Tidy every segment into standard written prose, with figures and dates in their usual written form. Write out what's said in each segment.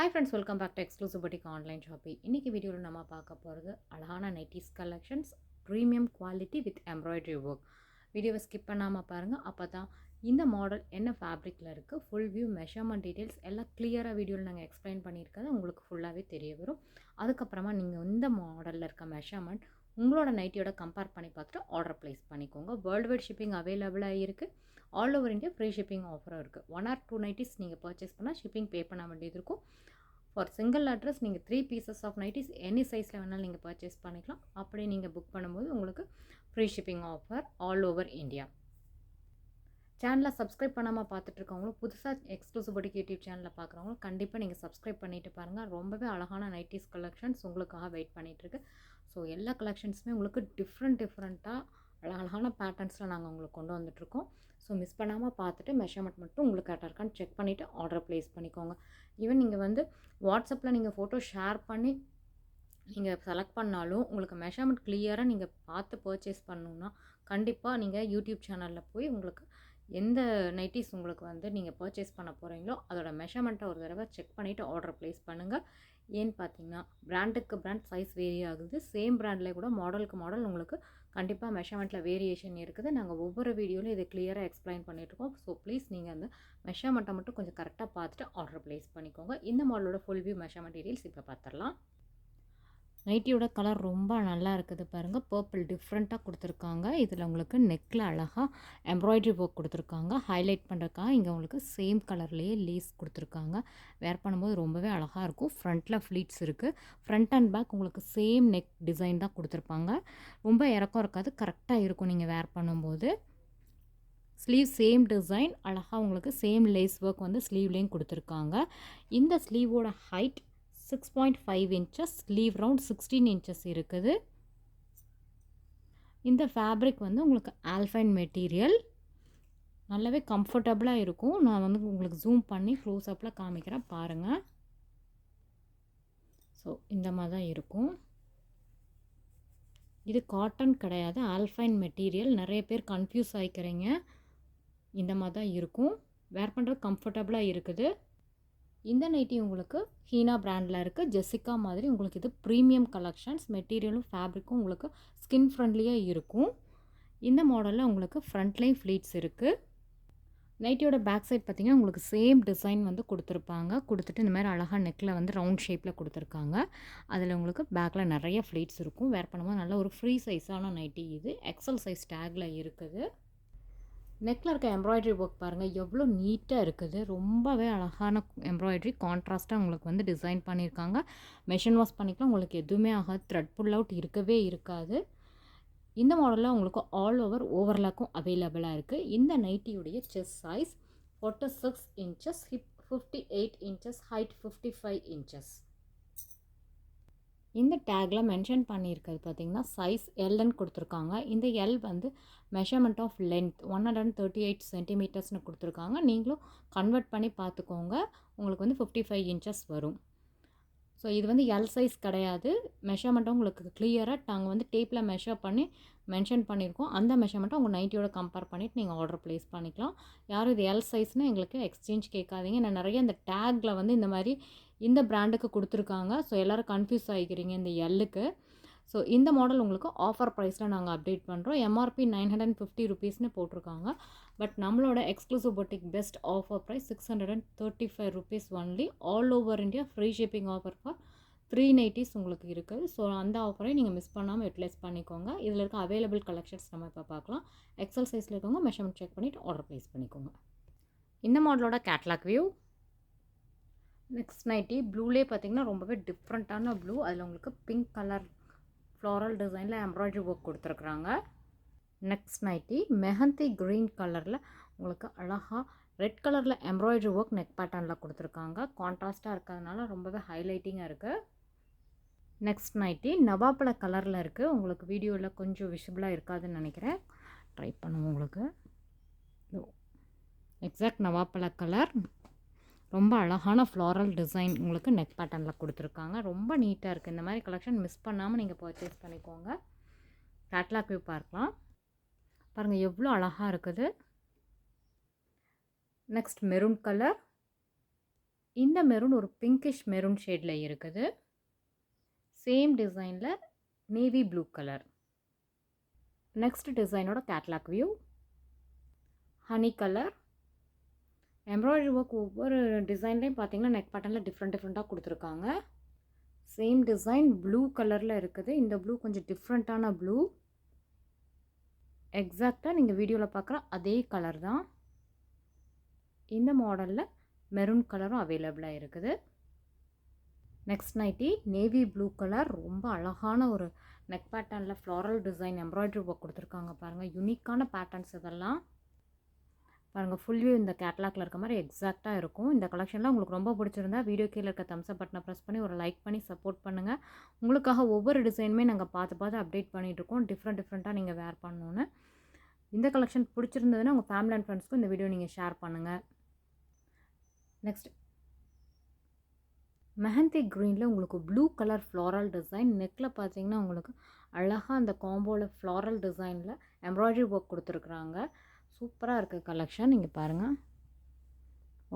Hi friends, welcome back to Exclusive Boutique Online Shopping. இன்னைக்கு வீடியோவில் நம்ம பார்க்க போகிறது அழகான nighties collections premium quality with embroidery work. வீடியோவை ஸ்கிப் பண்ணாமல் பாருங்கள். அப்போ தான் இந்த மாடல் என்ன ஃபேப்ரிக்கில் இருக்குது, ஃபுல் வியூ மெஷர்மெண்ட் டீட்டெயில்ஸ் எல்லாம் கிளியராக வீடியோவில் நாங்கள் எக்ஸ்பிளைன் பண்ணியிருக்கிறது உங்களுக்கு ஃபுல்லாகவே தெரிய வரும். அதுக்கப்புறமா நீங்கள் இந்த மாடலில் இருக்க மெஷர்மெண்ட் உங்களோட நைட்டியோட கம்பேர் பண்ணி பார்த்துட்டு ஆர்டர் ப்ளேஸ் பண்ணிக்கோங்க. வேர்ல்டு வைட் ஷிப்பிங் அவைலபிளாக இருக்குது. All over India free shipping ஆஃபரும் இருக்குது. 1 or 2 நைட்டிஸ் நீங்கள் பர்ச்சேஸ் பண்ணால் ஷிப்பிங் பே பண்ண வேண்டியது இருக்கும். ஃபார் சிங்கிள் அட்ரஸ் நீங்கள் 3 பீசஸ் ஆஃப் நைட்டிஸ் எனி சைஸில் வேணாலும் நீங்கள் பர்ச்சேஸ் பண்ணிக்கலாம். அப்படி நீங்கள் புக் பண்ணும்போது உங்களுக்கு free shipping offer all over India. சேனலை சப்ஸ்கிரைப் பண்ணாமல் பார்த்துட்ருக்கவங்களும் புதுசாக எக்ஸ்க்ளூசிவ் பொட்டிக் யூடியூப் சேனலில் பார்க்குறவங்களும் கண்டிப்பாக நீங்கள் சப்ஸ்கிரைப் பண்ணிவிட்டு பாருங்கள். ரொம்பவே அழகான நைட்டிஸ் கலெக்ஷன்ஸ் உங்களுக்காக வெயிட் பண்ணிகிட்ருக்கு. ஸோ எல்லா கலெக்ஷன்ஸுமே உங்களுக்கு டிஃப்ரெண்ட்டாக அழகான பேட்டர்ன்ஸில் நாங்கள் உங்களுக்கு கொண்டு வந்துட்ருக்கோம். ஸோ மிஸ் பண்ணாமல் பார்த்துட்டு மெஷர்மெண்ட் மட்டும் உங்களுக்கு கரெக்டாக இருக்கான்னு செக் பண்ணிவிட்டு ஆர்டர் ப்ளேஸ் பண்ணிக்கோங்க. ஈவன் நீங்கள் வந்து வாட்ஸ்அப்பில் நீங்கள் ஃபோட்டோ ஷேர் பண்ணி நீங்கள் செலக்ட் பண்ணாலும் உங்களுக்கு மெஷர்மெண்ட் கிளியராக நீங்கள் பார்த்து பர்ச்சேஸ் பண்ணணுன்னா கண்டிப்பாக நீங்கள் யூடியூப் சேனலில் போய் உங்களுக்கு எந்த நைட்டிஸ் உங்களுக்கு வந்து நீங்கள் பர்ச்சேஸ் பண்ண போகிறீங்களோ அதோட மெஷர்மெண்ட்டை ஒரு தடவை செக் பண்ணிவிட்டு ஆர்டர் ப்ளேஸ் பண்ணுங்கள். ஏன்னு பார்த்தீங்கன்னா பிராண்டுக்கு பிராண்ட் சைஸ் வேரி ஆகுது. சேம் பிராண்ட்லேயே கூட மாடலுக்கு மாடல் உங்களுக்கு கண்டிப்பாக மெஷர்மெண்ட்டில் வேரியேஷன் இருக்குது. நாங்கள் ஒவ்வொரு வீடியோலையும் இதை கிளியராக எக்ஸ்பிளைன் பண்ணிகிட்ருக்கோம். ஸோ ப்ளீஸ் நீங்கள் அந்த மெஷர்மெண்ட்டை மட்டும் கொஞ்சம் கரெக்டாக பார்த்துட்டு ஆர்டர் ப்ளேஸ் பண்ணிக்கோங்க. இந்த மாடலோட ஃபுல் வியூ மெஷர்மெண்ட் டீட்டெயில்ஸ் இப்போ பார்த்துடலாம். நைட்டியோட கலர் ரொம்ப நல்லா இருக்குது பாருங்கள். பர்பிள் டிஃப்ரெண்ட்டாக கொடுத்துருக்காங்க. இதில் உங்களுக்கு நெக்கில் அழகாக எம்ப்ராய்டரி ஒர்க் கொடுத்துருக்காங்க. ஹைலைட் பண்ணுறதுக்காக இங்கே உங்களுக்கு சேம் கலர்லேயே லேஸ் கொடுத்துருக்காங்க. வேர் பண்ணும்போது ரொம்பவே அழகாக இருக்கும். ஃப்ரண்ட்டில் ஃப்ளீட்ஸ் இருக்குது. ஃப்ரண்ட் அண்ட் பேக் உங்களுக்கு சேம் நெக் டிசைன் தான் கொடுத்துருப்பாங்க. ரொம்ப இறக்கம் இருக்காது, கரெக்டாக இருக்கும் நீங்கள் வேர் பண்ணும்போது. ஸ்லீவ் சேம் டிசைன், அழகாக உங்களுக்கு சேம் லேஸ் ஒர்க் வந்து ஸ்லீவ்லேயும் கொடுத்துருக்காங்க. இந்த ஸ்லீவோட height 6.5 inches, sleeve round 16 inches இருக்குது. இந்த ஃபேப்ரிக் வந்து உங்களுக்கு ஆல்ஃபைன் மெட்டீரியல், நல்லாவே கம்ஃபர்டபுளாக இருக்கும். நான் வந்து உங்களுக்கு ஜூம் பண்ணி க்ளோஸ்அப்பில் காமிக்கிறேன் பாருங்கள். ஸோ இந்த மாதிரி தான் இருக்கும். இது காட்டன் கிடையாது, ஆல்ஃபைன் மெட்டீரியல். நிறைய பேர் கன்ஃபியூஸ் ஆகிக்கிறீங்க. இந்த மாதிரி தான் இருக்கும். வேர் பண்ணுறது கம்ஃபர்டபுளாக இருக்குது. இந்த நைட்டி உங்களுக்கு ஹீனா பிராண்டில் இருக்குது. ஜெசிகா மாதிரி உங்களுக்கு இது ப்ரீமியம் கலெக்ஷன்ஸ். மெட்டீரியலும் ஃபேப்ரிக்கும் உங்களுக்கு ஸ்கின் ஃப்ரெண்ட்லியாக இருக்கும். இந்த மாடலில் உங்களுக்கு ஃப்ரண்ட்லையும் ஃப்ளீட்ஸ் இருக்குது. நைட்டியோட பேக் சைட் பார்த்திங்கன்னா உங்களுக்கு சேம் டிசைன் வந்து கொடுத்துருப்பாங்க. கொடுத்துட்டு இந்த மாதிரி அழகாக நெக்கில் வந்து ரவுண்ட் ஷேப்பில் கொடுத்துருக்காங்க. அதில் உங்களுக்கு பேக்கில் நிறைய ஃப்ளீட்ஸ் இருக்கும். வேர் பண்ணும்போது நல்ல ஒரு ஃப்ரீ சைஸான நைட்டி இது. எக்ஸல் சைஸ் டேக்கில் இருக்குது. நெக்கில் இருக்க எம்ப்ராய்டரி ஒர்க் பாருங்கள் எவ்வளோ நீட்டாக இருக்குது. ரொம்பவே அழகான எம்ப்ராய்டரி, கான்ட்ராஸ்ட்டாக உங்களுக்கு வந்து டிசைன் பண்ணியிருக்காங்க. மெஷின் வாஷ் பண்ணிக்கலாம், உங்களுக்கு எதுவுமே ஆகாது. த்ரெட் புல் அவுட் இருக்கவே இருக்காது. இந்த மாடலில் உங்களுக்கு ஆல் ஓவர் ஓவர்லாக்கும் அவைலபிளாக இருக்குது. இந்த நைட்டியுடைய chest size 46 inches, hip 58 inches, height 55 inches. இந்த டேக்கில் மென்ஷன் பண்ணியிருக்கிறது பார்த்திங்கன்னா சைஸ் எல்ன்னு கொடுத்துருக்காங்க. இந்த எல் வந்து மெஷர்மெண்ட் ஆஃப் லென்த் 138 சென்டிமீட்டர்ஸ்னு கொடுத்துருக்காங்க. நீங்களும் கன்வெர்ட் பண்ணி பார்த்துக்கோங்க. உங்களுக்கு வந்து 55 inches வரும். ஸோ இது வந்து எல் சைஸ் கிடையாது. மெஷர்மெண்ட்டும் உங்களுக்கு கிளியராக நாங்கள் வந்து டேப்பில் மெஷர் பண்ணி மென்ஷன் பண்ணியிருக்கோம். அந்த மெஷர்மெண்ட்டை உங்கள் நைட்டியோட கம்பேர் பண்ணிவிட்டு நீங்கள் ஆர்டர் ப்ளேஸ் பண்ணிக்கலாம். யாரும் இது எல் சைஸ்னு எங்களுக்கு எக்ஸ்சேஞ்ச் கேட்காதீங்க. நான் நிறைய இந்த டேக்கில் வந்து இந்த மாதிரி இந்த பிராண்டுக்கு கொடுத்துருக்காங்க. ஸோ எல்லோரும் கன்ஃபியூஸ் ஆகிக்கிறீங்க இந்த எல்லுக்கு. ஸோ இந்த மாடல் உங்களுக்கு ஆஃபர் ப்ரைஸில் நாங்கள் அப்டேட் பண்ணுறோம். எம்ஆர்பி 950 rupeesனு போட்டிருக்காங்க. பட் நம்மளோட exclusive boutique best offer price 635 rupees only. All over India free shipping offer for 3 nighties உங்களுக்கு இருக்குது. ஸோ அந்த ஆஃபரை நீங்கள் மிஸ் பண்ணாமல் யூட்டிலைஸ் பண்ணிக்கோங்க. இதில் இருக்க அவைலபிள் கலெக்ஷன்ஸ் நம்ம இப்போ பார்க்கலாம். எக்ஸல் சைஸில் இருக்கவங்க மெஷர்மெண்ட் செக் பண்ணிவிட்டு ஆர்டர் ப்ளேஸ் பண்ணிக்கோங்க. இந்த மாடலோட கேட்லாக் வியூ. நெக்ஸ்ட் நைட்டி ப்ளூலே பார்த்திங்கன்னா ரொம்பவே டிஃப்ரெண்ட்டான ப்ளூ. அதில் உங்களுக்கு பிங்க் கலர் ஃப்ளாரல் டிசைனில் எம்ப்ராய்டரி ஒர்க் கொடுத்துருக்குறாங்க. நெக்ஸ்ட் நைட்டி மெஹந்தி க்ரீன் கலரில் உங்களுக்கு அழகாக ரெட் கலரில் எம்ப்ராய்டரி ஒர்க் நெக் பேட்டர்னில் கொடுத்துருக்காங்க. கான்ட்ராஸ்ட்டாக இருக்கிறதுனால ரொம்பவே ஹைலைட்டிங்காக இருக்குது. நெக்ஸ்ட் நைட்டி நவாப்பழ கலரில் இருக்குது. உங்களுக்கு வீடியோவில் கொஞ்சம் விசிபிளாக இருக்காதுன்னு நினைக்கிறேன். ட்ரை பண்ணுவோம். உங்களுக்கு எக்ஸாக்ட் நவாப்பழ கலர், ரொம்ப அழகான ஃப்ளாரல் டிசைன் உங்களுக்கு நெக் பேட்டர்னில் கொடுத்துருக்காங்க. ரொம்ப நீட்டாக இருக்குது. இந்த மாதிரி கலெக்ஷன் மிஸ் பண்ணாமல் நீங்கள் பர்ச்சேஸ் பண்ணிக்கோங்க. கேட்லாக் வியூ பார்க்கலாம். பாருங்கள் எவ்வளோ அழகாக இருக்குது. Next maroon colour. இந்த மெரூன் ஒரு பிங்கிஷ் மெரூன் ஷேடில் இருக்குது. சேம் டிசைனில் நேவி ப்ளூ கலர். நெக்ஸ்ட் டிசைனோட catalogue view. Honey colour. Embroidery work ஒவ்வொரு டிசைன்லேயும் பார்த்தீங்கன்னா நெக் பேட்டர்னில் டிஃப்ரெண்ட்டாக கொடுத்துருக்காங்க. சேம் டிசைன் ப்ளூ கலரில் இருக்குது. இந்த ப்ளூ கொஞ்சம் டிஃப்ரெண்ட்டான ப்ளூ. எக்ஸாக்டாக நீங்கள் வீடியோவில் பார்க்குற அதே கலர் தான். இந்த மாடலில் மெரூன் கலரும் அவைலபிளாக இருக்குது. Next nightie navy blue colour. ரொம்ப அழகான ஒரு நெக் பேட்டர்னில் ஃப்ளாரல் டிசைன் எம்ப்ராய்டரி ஒர்க் கொடுத்துருக்காங்க பாருங்கள். யூனிக்கான பேட்டர்ன்ஸ் இதெல்லாம் பாருங்கள். ஃபுல் வியூ இந்த கேட்லாக்ல இருக்க மாதிரி எக்ஸாக்டாக இருக்கும். இந்த கலெக்ஷனில் உங்களுக்கு ரொம்ப பிடிச்சிருந்தா வீடியோ கீழே இருக்க தம்ஸ் அப் பட்டனை ப்ரெஸ் பண்ணி ஒரு லைக் பண்ணி சப்போர்ட் பண்ணுங்கள். உங்களுக்காக ஒவ்வொரு டிசைனுமே நாங்கள் பார்த்து அப்டேட் பண்ணிகிட்ருக்கோம். டிஃப்ரெண்ட்டாக நீங்கள் வேர் பண்ணணுன்னு. இந்த கலெக்ஷன் பிடிச்சிருந்ததுன்னா உங்கள் ஃபேமிலி அண்ட் ஃப்ரெண்ட்ஸ்க்கும் இந்த வீடியோ நீங்கள் ஷேர் பண்ணுங்கள். நெக்ஸ்ட் மெஹந்தி க்ரீனில் உங்களுக்கு ப்ளூ கலர் ஃப்ளாரல் டிசைன். நெக்கில் பார்த்தீங்கன்னா உங்களுக்கு அழகாக அந்த காம்போவில் ஃப்ளாரல் டிசைனில் எம்ப்ராய்டரி ஒர்க் கொடுத்துருக்குறாங்க. சூப்பராக இருக்குது கலெக்ஷன். நீங்கள் பாருங்கள்,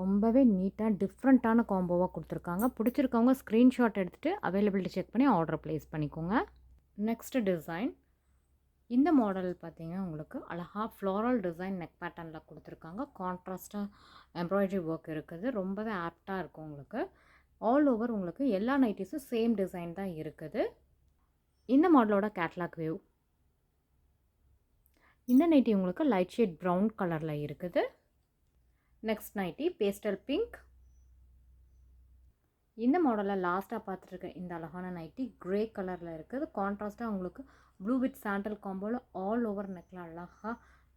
ரொம்பவே நீட்டாக டிஃப்ரெண்ட்டான காம்போவாக கொடுத்துருக்காங்க. பிடிச்சிருக்கவங்க ஸ்க்ரீன்ஷாட் எடுத்துகிட்டு அவைலபிலிட்டி செக் பண்ணி ஆர்டர் ப்ளேஸ் பண்ணிக்கோங்க. Next design. இந்த மாடல் பார்த்தீங்கன்னா உங்களுக்கு அழகாக ஃப்ளாரல் டிசைன் நெக் பேட்டர்னில் கொடுத்துருக்காங்க. கான்ட்ராஸ்ட்டாக எம்ப்ராய்டரி ஒர்க் இருக்குது. ரொம்பவே ஆப்டாக இருக்கும் உங்களுக்கு. ஆல் ஓவர் உங்களுக்கு எல்லா நைட்டிஸும் சேம் டிசைன் தான் இருக்குது. இந்த மாடலோட கேட்லாக் வியூ. இந்த நைட்டி உங்களுக்கு லைட் ஷேட் ப்ரௌன் கலரில் இருக்குது. Next nightie pastel pink. இந்த மாடலில் லாஸ்ட்டாக பார்த்துருக்க இந்த அழகான நைட்டி க்ரே கலரில் இருக்குது. கான்ட்ராஸ்ட்டாக உங்களுக்கு ப்ளூ வித் சாண்டல் காம்போவில் ஆல் ஓவர் நெக்கில் அழகாக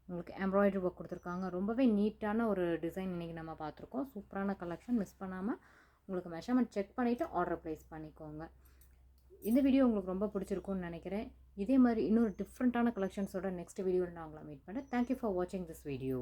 உங்களுக்கு எம்ப்ராய்டரி ஒர்க் கொடுத்துருக்காங்க. ரொம்பவே நீட்டான ஒரு டிசைன் இன்றைக்கி நம்ம பார்த்துருக்கோம். சூப்பரான கலெக்ஷன். மிஸ் பண்ணாமல் உங்களுக்கு மெஷர்மெண்ட் செக் பண்ணிவிட்டு ஆர்டர் ப்ளேஸ் பண்ணிக்கோங்க. இந்த வீடியோ உங்களுக்கு ரொம்ப பிடிச்சிருக்கும்னு நினைக்கிறேன். இதே மாதிரி இன்னொரு டிஃப்ரெண்ட்டான கலெக்ஷன்ஸோட நெக்ஸ்ட் வீடியோவில் நான் உங்களை மீட் பண்ணுறேன். தேங்க்யூ ஃபார் வாட்சிங் திஸ் வீடியோ.